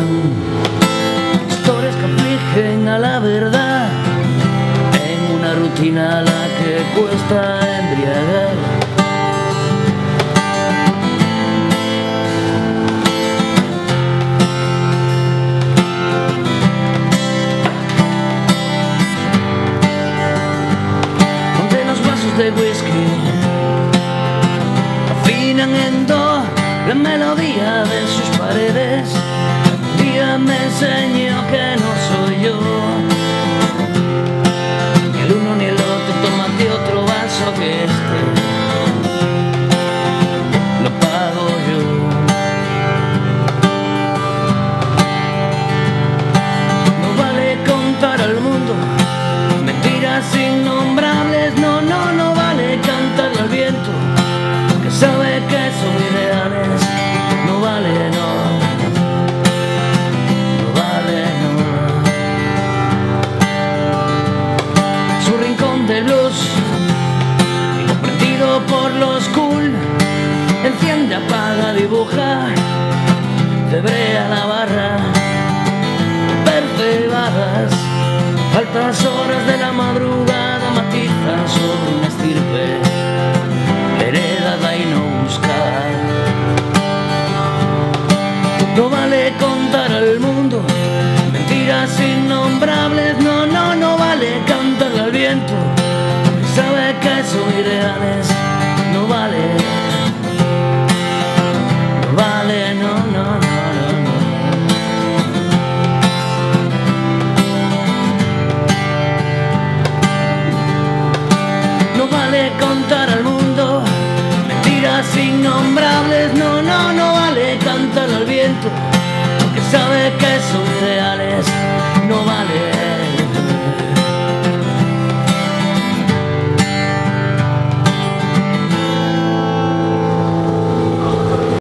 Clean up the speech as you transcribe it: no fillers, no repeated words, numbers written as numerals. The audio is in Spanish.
gustan, historias que afligen a la verdad, en una rutina a la que cuesta embriagar. Donde los vasos de whisky afinan en do la melodía de sus paredes, un día me enseñó que no soy yo. Ni el uno ni el otro, tómate otro vaso que este lo pago yo. No vale contar al mundo mentiras innombrables, no, no, no vale cantarle al viento que sabe que son irreales, no vale, no, no vale, no. Su rincón del blues, incomprendido por los cool, enciende, apaga, dibuja, hebrea la barra, percebadas, altas horas de la madrugada matizan sobre una estirpe heredada y no buscar. No vale contar al mundo mentiras innombrables, no, no, no vale cantarle al viento que sabe que son irreales, no vale, no vale, no, no, no, no, no. No vale contar al mundo mentiras innombrables, no, no, no